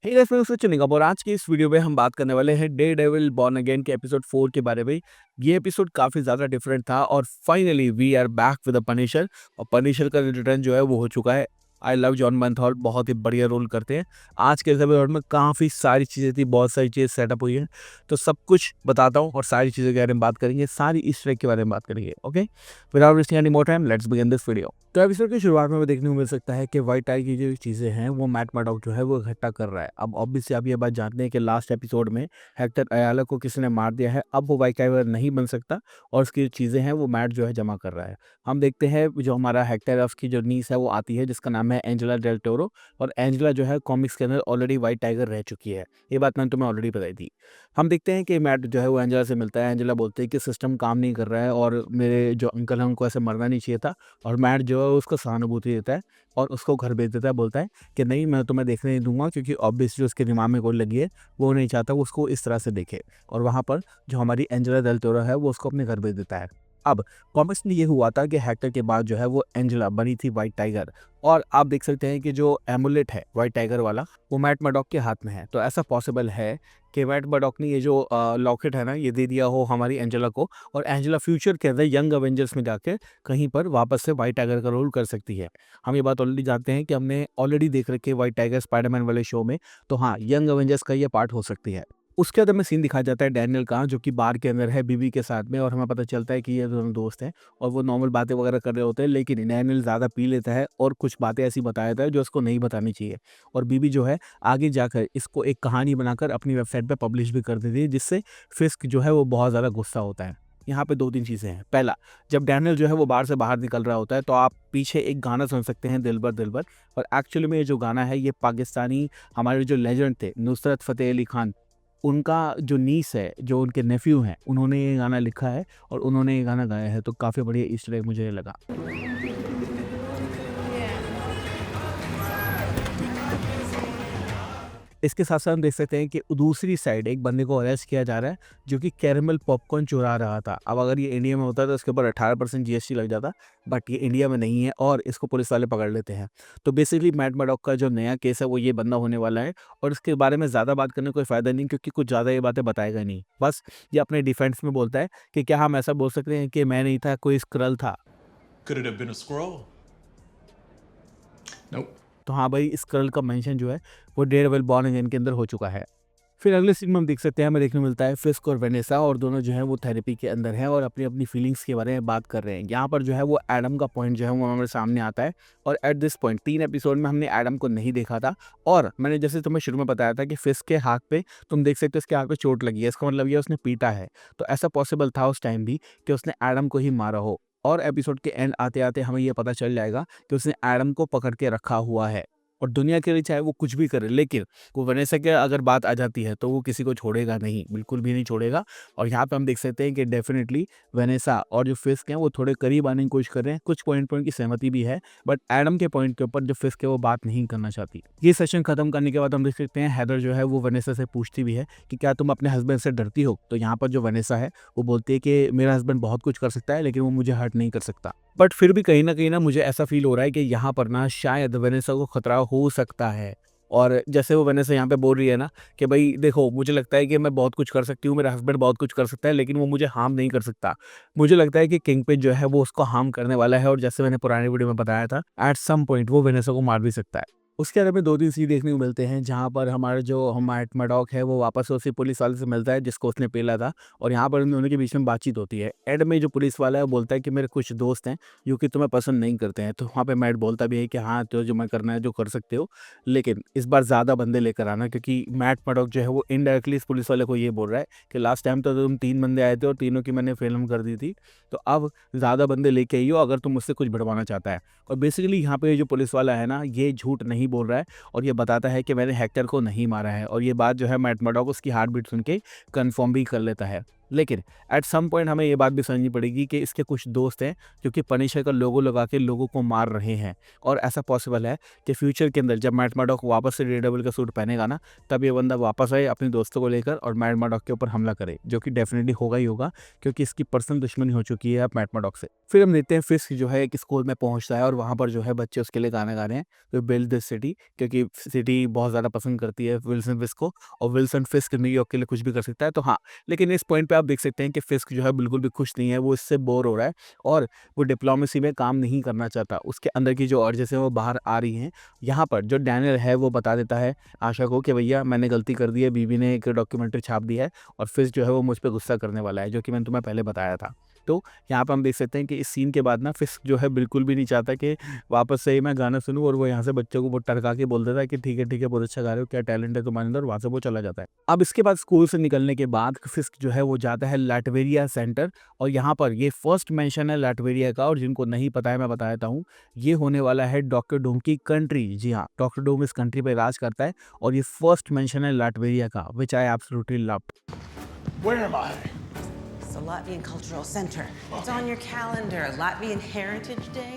Hey guys, मैं चुनिंगा और आज की इस वीडियो में हम बात करने वाले हैं डेयरडेविल बॉर्न अगेन के एपिसोड 4 के बारे में। ये एपिसोड काफ़ी ज़्यादा डिफरेंट था और finally we are back with the punisher. और पनिशर का रिटर्न जो है वो हो चुका है। आई लव जॉन मंथॉल, बहुत ही बढ़िया रोल करते हैं। आज के इस एपिसोड में काफ़ी सारी चीज़ें थी, बहुत सारी चीज़ें सेटअप हुई हैं, तो सब कुछ बताता हूँ और सारी चीज़ों के बारे में बात करेंगे, सारी ईस्टर एग के बारे में बात करेंगे। Okay, without wasting any more time, let's begin this video. तो एपिसोड की शुरुआत में देखने को मिल सकता है कि व्हाइट टाई की जो चीज़ें हैं वो मैट मर्डॉक जो है वो इकट्ठा कर रहा है। अब ऑब्वियसली आप ये बात जानते हैं कि लास्ट एपिसोड में हेक्टर अयाला को किसी ने मार दिया है। अब वो व्हाइट टाइगर नहीं बन सकता और उसकी जो चीज़ें हैं वो मैट जो है जमा कर रहा है। हम देखते हैं जो हमारा हेक्टर है उसकी जो नीस है वो आती है जिसका नाम है एंजेला डेल टोरो। और एंजेला जो है कॉमिक्स के अंदर ऑलरेडी व्हाइट टाइगर रह चुकी है। ये बात मैंने तुम्हें ऑलरेडी बताई थी। हम देखते हैं कि मैट जो है वो एंजेला से मिलता है। एंजेला बोलते हैं कि सिस्टम काम नहीं कर रहा है और मेरे जो अंकल हैं उनको ऐसे मरना नहीं चाहिए था। और मैट जो है उसको सहानुभूति देता है और उसको घर भेज देता है। बोलता है कि नहीं, मैं तुम्हें देखने नहीं दूंगा, क्योंकि ऑब्वियसली उसके दिमाग में गोली लगी है, वो नहीं चाहता वो उसको इस तरह से देखे। और वहाँ पर जो हमारी एंजेला डेल टोरो है वो उसको अपने घर भेज देता है। अब कॉमिक्स में ये हुआ था कि हेक्टर के बाद जो है वो एंजेला बनी थी व्हाइट टाइगर। और आप देख सकते हैं कि जो एमुलेट है व्हाइट टाइगर वाला वो मैट मर्डॉक के हाथ में है। तो ऐसा पॉसिबल है कि मैट मर्डॉक ने ये जो लॉकेट है ना ये दे दिया हो हमारी एंजेला को, और एंजेला फ्यूचर के अंदर यंग अवेंजर्स में जाके कहीं पर वापस से व्हाइट टाइगर का रोल कर सकती है। हम ये बात ऑलरेडी जानते हैं कि हमने ऑलरेडी देख रखी है व्हाइट टाइगर स्पाइडरमैन वाले शो में। तो हाँ, यंग अवेंजर्स का ये पार्ट हो सकती है। उसके बाद हमें सीन दिखाया जाता है डैनियल का, जो कि बार के अंदर है बीबी के साथ में, और हमें पता चलता है कि ये दोनों दोस्त हैं और वो नॉर्मल बातें वगैरह कर रहे होते हैं। लेकिन डैनियल ज़्यादा पी लेता है और कुछ बातें ऐसी बता देता है जो उसको नहीं बतानी चाहिए। और बीबी जो है आगे जाकर इसको एक कहानी बनाकर अपनी वेबसाइट पे पब्लिश भी कर देती है, जिससे फिस्क जो है वो बहुत ज़्यादा गुस्सा होता है। यहाँ पे 2-3 चीज़ें हैं। पहला, जब डैनियल जो है वो बार से बाहर निकल रहा होता है तो आप पीछे एक गाना सुन सकते हैं, दिलबर दिलबर। और एक्चुअली में ये जो गाना है ये पाकिस्तानी हमारे जो लेजेंड थे नुसरत फ़तेह अली खान, उनका जो नीस है, जो उनके नेफ्यू हैं, उन्होंने ये गाना लिखा है और उन्होंने ये गाना गाया है। तो काफ़ी बढ़िया ईस्टर एग मुझे ये लगा। इसके साथ-साथ हम देख सकते हैं कि दूसरी साइड एक बंदे को अरेस्ट किया जा रहा है, जो कि कैरेमल पॉपकॉर्न चुरा रहा था। अब अगर ये इंडिया में होता तो इसके ऊपर 18% जीएसटी लग जाता, बट ये इंडिया में नहीं है और इसको पुलिस वाले पकड़ लेते हैं। तो बेसिकली मैट मर्डॉक का जो नया केस है वो ये बंदा होने वाला है। और इसके बारे में ज़्यादा बात करने का कोई फ़ायदा नहीं, क्योंकि कुछ ज़्यादा ये बातें बताएगा नहीं। बस ये अपने डिफेंस में बोलता है कि क्या हम ऐसा बोल सकते हैं कि मैं नहीं था, कोई स्क्रल था। Could it have been a scroll? Nope. तो हाँ भाई, स्क्रल का मेंशन जो है वो डेयरडेविल बॉर्न अगेन के अंदर हो चुका है। फिर अगले सीन में हम देख सकते हैं, हमें देखने को मिलता है फिस्क और वेनेसा, और दोनों जो है वो थेरेपी के अंदर हैं और अपनी-अपनी फीलिंग्स के बारे में बात कर रहे हैं। यहाँ पर जो है वो एडम का पॉइंट जो है वो हमारे सामने आता है। और एट दिस पॉइंट 3 एपिसोड में हमने एडम को नहीं देखा था। और मैंने जैसे तुम्हें शुरू में बताया था कि फिस्क के हाथ पे तुम देख सकते हो इसके हाथ पे चोट लगी है, इसका मतलब ये उसने पीटा है। तो ऐसा पॉसिबल था उस टाइम भी कि उसने एडम को ही मारा हो। और एपिसोड के एंड आते-आते हमें ये पता चल जाएगा कि उसने एडम को पकड़ के रखा हुआ है। और दुनिया के लिए चाहे वो कुछ भी करे, लेकिन वो वनेसा की अगर बात आ जाती है तो वो किसी को छोड़ेगा नहीं, बिल्कुल भी नहीं छोड़ेगा। और यहाँ पे हम देख सकते हैं कि डेफिनिटली वनेसा और जो फिस्क हैं वो थोड़े करीब आने की कोशिश कर रहे हैं। कुछ पॉइंट पर उनकी सहमति भी है, बट एडम के पॉइंट के ऊपर जो फिस्क है वो बात नहीं करना चाहती। ये सेशन खत्म करने के बाद हम देख सकते हैं हेदर जो है वो वनेसा से पूछती भी है कि क्या तुम अपने हस्बैंड से डरती हो। तो यहाँ पर जो वनेसा है वो बोलती है कि मेरा हस्बैंड बहुत कुछ कर सकता है लेकिन वो मुझे हर्ट नहीं कर सकता। बट फिर भी कहीं न कहीं ना मुझे ऐसा फ़ील हो रहा है कि यहाँ पर ना शायद वेनेसा को खतरा हो सकता है। और जैसे वो वेनेसा यहाँ पे बोल रही है ना कि भई देखो, मुझे लगता है कि मैं बहुत कुछ कर सकती हूँ, मेरा हस्बैंड बहुत कुछ कर सकता है लेकिन वो मुझे हार्म नहीं कर सकता। मुझे लगता है कि किंगपिन जो है वो उसको हार्म करने वाला है, और जैसे मैंने पुरानी वीडियो में बताया था, एट सम पॉइंट वो वेनेसा को मार भी सकता है। उसके बाद हमें 2-3 सीन देखने को मिलते हैं जहाँ पर हमारा जो मैट मर्डॉक है वो वापस उसी पुलिस वाले से मिलता है जिसको उसने पेला था। और यहाँ पर उन दोनों के बीच में बातचीत होती है। एंड में जो पुलिस वाला है वो बोलता है कि मेरे कुछ दोस्त हैं जो कि तुम्हें पसंद नहीं करते हैं। तो वहाँ पे मैट बोलता भी है कि हाँ, तो जो मैं करना है जो कर सकते हो, लेकिन इस बार ज़्यादा बंदे लेकर आना, क्योंकि मैट मर्डॉक जो है वो इनडायरेक्टली इस पुलिस वाले को ये बोल रहा है कि लास्ट टाइम तो तुम 3 बंदे आए थे और तीनों की मैंने फिल्म कर दी थी, तो अब ज़्यादा बंदे लेके आइयो अगर तुम मुझसे कुछ भिड़वाना चाहता है। और बेसिकली यहाँ पे जो पुलिस वाला है ना ये झूठ नहीं बोल रहा है और ये बताता है कि मैंने हेक्टर को नहीं मारा है। और ये बात जो है मैट मर्डॉक उसकी हार्ट बीट सुन के कंफर्म भी कर लेता है। लेकिन एट सम पॉइंट हमें ये बात भी समझनी पड़ेगी कि इसके कुछ दोस्त हैं जो कि पनिशर का लोगो लगा के लोगों को मार रहे हैं, और ऐसा पॉसिबल है कि फ्यूचर के अंदर जब मैट मर्डॉक वापस से डेयरडेविल का सूट पहनेगा ना, तब ये बंदा वापस आए अपने दोस्तों को लेकर और मैट मर्डॉक के ऊपर हमला करे, जो कि डेफिनेटली होगा ही होगा, क्योंकि इसकी पर्सनल दुश्मनी हो चुकी है अब मैट मर्डॉक से। फिर हम देखते हैं फिस्क जो है एक स्कूल में पहुंचता है और वहाँ पर जो है बच्चे उसके लिए गाना गा रहे हैं, तो बिल्ड दिस सिटी, क्योंकि सिटी बहुत ज़्यादा पसंद करती है विल्सन फिस्क को, और विल्सन फिस्क न्यूयॉर्क के लिए कुछ भी कर सकता है। तो हाँ, लेकिन इस पॉइंट पे आप देख सकते हैं कि फिस्क जो है बिल्कुल भी खुश नहीं है, वो इससे बोर हो रहा है और वो डिप्लोमेसी में काम नहीं करना चाहता। उसके अंदर की जो अर्जेस हैं वो बाहर आ रही हैं। यहाँ पर जो डैनियल है वो बता देता है आशा को कि भैया मैंने गलती कर दी है, बीबी ने एक डॉक्यूमेंट्री छाप दी है और फिस्क जो है वो मुझ पे गुस्सा करने वाला है, जो कि मैंने तुम्हें पहले बताया था। तो यहाँ पे हम देख सकते हैं कि इस सीन के बाद ना फिस्क जो है बिल्कुल भी नहीं चाहता कि वापस से ही मैं गाना सुनूँ, और वो यहाँ से बच्चों को वो टरका के बोल देता है कि ठीक है बहुत अच्छा गा रहे हो, क्या टैलेंट है तुम्हारे अंदर, वहाँ से वो चला जाता है। अब इसके बाद स्कूल से निकलने के बाद फिस्क जो है वो जाता है लाटवेरिया सेंटर, और यहाँ पर ये फर्स्ट मेंशन है लाटवेरिया का, और जिनको नहीं पता है मैं बता देता हूँ, ये होने वाला है डॉक्टर डूम की कंट्री। जी हाँ, डॉक्टर डूम इस कंट्री पे राज करता है, और ये फर्स्ट मेंशन है लाटवेरिया का, which I absolutely love. Where am I? It's the Latvian Cultural Center. It's on your calendar. Latvian Heritage Day.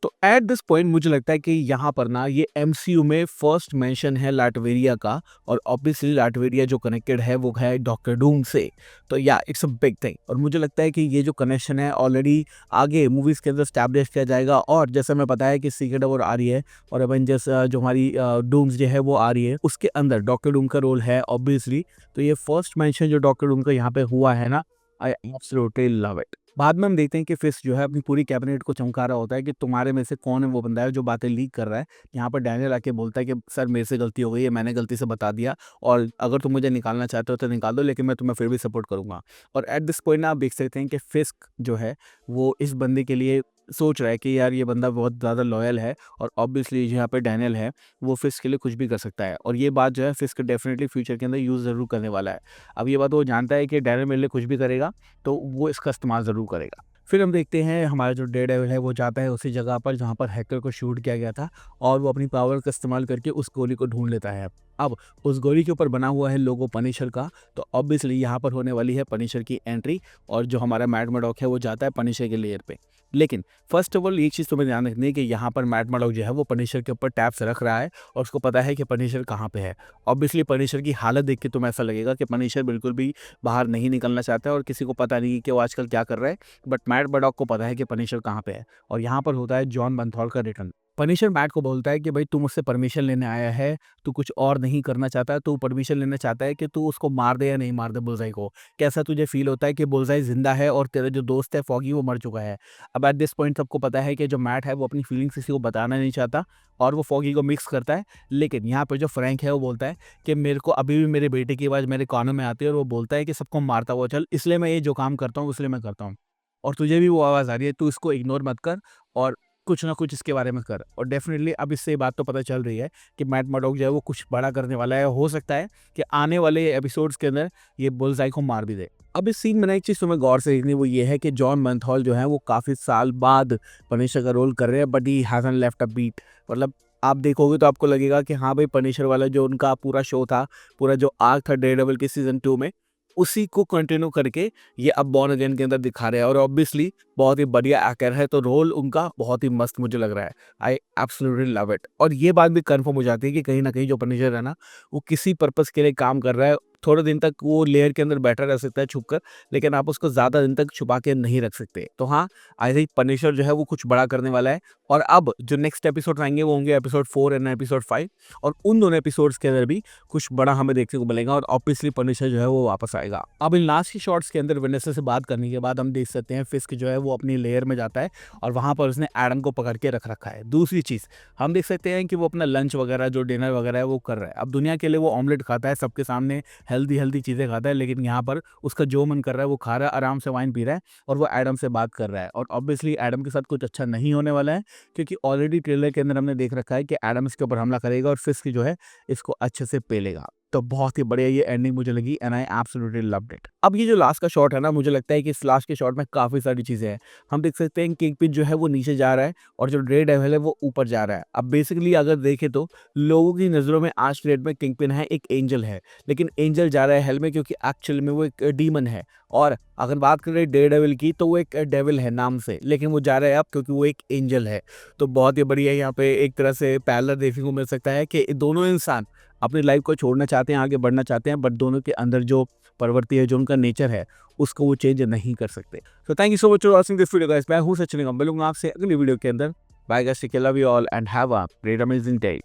तो एट दिस पॉइंट मुझे लगता है कि यहाँ पर ना ये एमसीयू में फर्स्ट मेंशन है लाटवेरिया का, और ऑब्वियसली लाटवेरिया जो कनेक्टेड है वो है डॉक्टर डूम से। तो या इट्स अ बिग थिंग, और मुझे लगता है कि ये जो कनेक्शन है ऑलरेडी आगे मूवीज़ के अंदर स्टैब्लिश किया जाएगा, और जैसे मैं बताया कि सीक्रेट वॉर आ रही है और एवेंजर्स जो हमारी डूम्सडे है वो आ रही है, उसके अंदर डॉक्टर डूम का रोल है ऑब्वियसली। तो ये फर्स्ट मेंशन जो डॉक्टर डूम का यहाँ पे हुआ है ना, आई एब्सोल्युटली लव इट। बाद में हम देखते हैं कि फिस्ट जो है अपनी पूरी कैबिनेट को चमका रहा होता है कि तुम्हारे में से कौन है वो बंदा है जो बातें लीक कर रहा है। यहाँ पर डैनियल आके बोलता है कि सर मेरे से गलती हो गई है, मैंने गलती से बता दिया, और अगर तुम मुझे निकालना चाहते हो तो निकाल दो, लेकिन मैं तुम्हें फिर भी सपोर्ट करूंगा। और एट दिस पॉइंट ना आप देख सकते हैं कि फिस्क जो है वो इस बंदे के लिए सोच रहा है कि यार ये बंदा बहुत ज़्यादा लॉयल है, और ऑब्वियसली यहाँ पे डैनियल है वो फिस्क के लिए कुछ भी कर सकता है, और ये बात जो है फिस्क डेफिनेटली फ्यूचर के अंदर यूज़ ज़रूर करने वाला है। अब ये बात वो जानता है कि डैनियल मेरे लिए कुछ भी करेगा, तो वो इसका इस्तेमाल ज़रूर करेगा। फिर हम देखते हैं हमारा जो डेयरडेविल है वो जाता है उसी जगह पर जहाँ पर हैकर को शूट किया गया था, और वो अपनी पावर का इस्तेमाल करके उस गोली को ढूंढ लेता है। अब उस गोली के ऊपर बना हुआ है लोगो पनिशर का, तो ऑब्वियसली यहाँ पर होने वाली है पनिशर की एंट्री, और जो हमारा मैट मर्डॉक है वो जाता है पनिशर के लेयर पे। लेकिन फर्स्ट ऑफ ऑल एक चीज़ तुम्हें ध्यान रखनी है कि यहाँ पर मैट मर्डॉक जो है वो पनिशर के ऊपर टैप्स रख रहा है, और उसको पता है कि पनिशर कहाँ पे है। ऑब्वियसली पनिशर की हालत देख के तुम्हें ऐसा लगेगा कि पनिशर बिल्कुल भी बाहर नहीं निकलना चाहता है, और किसी को पता नहीं कि वो आजकल क्या कर रहा है, बट मैट मर्डॉक को पता है कि पनिशर कहाँ पे है। और यहाँ पर होता है जॉन बंथॉल का रिटर्न। पनिशर मैट को बोलता है कि भाई तू मुझसे परमिशन लेने आया है, तू कुछ और नहीं करना चाहता है, तू परमिशन लेना चाहता है कि तू उसको मार दे या नहीं मार दे बुलजाई को। कैसा तुझे फील होता है कि बुलजाई जिंदा है और तेरा जो दोस्त है फॉगी वो मर चुका है। अब एट दिस पॉइंट सबको पता है कि जो मैट है वो अपनी फीलिंग्स किसी को बताना नहीं चाहता, और वो फॉगी को मिक्स करता है। लेकिन यहाँ पर जो फ्रैंक है वो बोलता है कि मेरे को अभी भी मेरे बेटे की आवाज़ मेरे कानों में आती है, और वो बोलता है कि सबको मारता हुआ चल, इसलिए मैं ये जो काम करता हूँ इसलिए मैं करता हूँ, और तुझे भी वो आवाज़ आ रही है, तू इसको इग्नोर मत कर, और कुछ ना कुछ इसके बारे में कर। और डेफिनेटली अब इससे ये बात तो पता चल रही है कि मैट मर्डॉक जो है वो कुछ बड़ा करने वाला है। हो सकता है कि आने वाले एपिसोड्स के अंदर ये बुलजाई को मार भी दे। अब इस सीन में ना एक चीज़ तुम्हें गौर से देखनी, वो ये है कि जॉन बंथॉल जो है वो काफ़ी साल बाद पनिशर का रोल कर रहे हैं, but he hasn't left a beat. मतलब आप देखोगे तो आपको लगेगा कि हाँ भाई पनिशर वाला जो उनका पूरा शो था, पूरा जो आर्क था डेयरडेविल के सीजन 2 में, उसी को कंटिन्यू करके ये अब बॉर्न अगेन के अंदर दिखा रहे हैं, और ऑब्वियसली बहुत ही बढ़िया एक्टर है, तो रोल उनका बहुत ही मस्त मुझे लग रहा है। आई एब्सोल्युटली लव इट। और ये बात भी कंफर्म हो जाती है कि कहीं ना कहीं जो पनिशर है ना, वो किसी पर्पस के लिए काम कर रहा है। थोड़े दिन तक वो लेयर के अंदर बैठा रह सकता है छुपकर, लेकिन आप उसको ज़्यादा दिन तक छुपा के नहीं रख सकते। तो हाँ, आई थिंक पनिशर जो है वो कुछ बड़ा करने वाला है, और अब जो नेक्स्ट एपिसोड आएंगे वो होंगे एपिसोड 4 एंड एपिसोड 5, और उन दोनों एपिसोड्स के अंदर भी कुछ बड़ा हमें देखने को मिलेगा, और ऑब्वियसली पनिशर जो है वो वापस आएगा। अब इन लास्ट की शॉट्स के अंदर वेनेसा से बात करने के बाद हम देख सकते हैं फिस्क जो है वो अपनी लेयर में जाता है, और वहाँ पर उसने एडम को पकड़ के रख रखा है। दूसरी चीज़ हम देख सकते हैं कि वो अपना लंच वगैरह जो डिनर वगैरह है वो कर रहा है। अब दुनिया के लिए वो ऑमलेट खाता है सबके सामने, हेल्दी हेल्दी चीज़ें खाता है, लेकिन यहाँ पर उसका जो मन कर रहा है वो खा रहा है, आराम से वाइन पी रहा है, और वो एडम से बात कर रहा है। और ऑब्वियसली एडम के साथ कुछ अच्छा नहीं होने वाला है, क्योंकि ऑलरेडी ट्रेलर के अंदर हमने देख रखा है कि एडम इसके ऊपर हमला करेगा और फिस्क जो है इसको अच्छे से पेलेगा। तो बहुत ही बढ़िया ये एंडिंग मुझे लगी and I absolutely loved it. अब ये जो लास्ट का शॉट है ना, मुझे लगता है कि इस लास्ट के शॉट में काफ़ी सारी चीज़ें हैं। हम देख सकते हैं किंगपिन जो है वो नीचे जा रहा है और जो डे डेविल है वो ऊपर जा रहा है। अब बेसिकली अगर देखें तो लोगों की नज़रों में आज की डेट में किंगपिन है एक एंजल है, लेकिन एंजल जा रहा है हेल में क्योंकि एक्चुअल में वो एक डीमन है। और अगर बात करें डे डेविल की तो वो एक डेविल है नाम से, लेकिन वो जा रहा है अब क्योंकि वो एक एंजल है। तो बहुत ही बढ़िया यहाँ पे एक तरह से पैरेलल देखने को मिल सकता है कि दोनों इंसान अपनी लाइफ को छोड़ना चाहते हैं, आगे बढ़ना चाहते हैं, बट दोनों के अंदर जो प्रवृत्ति है, जो उनका नेचर है, उसको वो चेंज नहीं कर सकते। So thank you so much for watching this video guys. मैं हूं सचिन, मिलूंगा आपसे अगली वीडियो के अंदर। Bye guys, take care, love you all and have a great amazing day.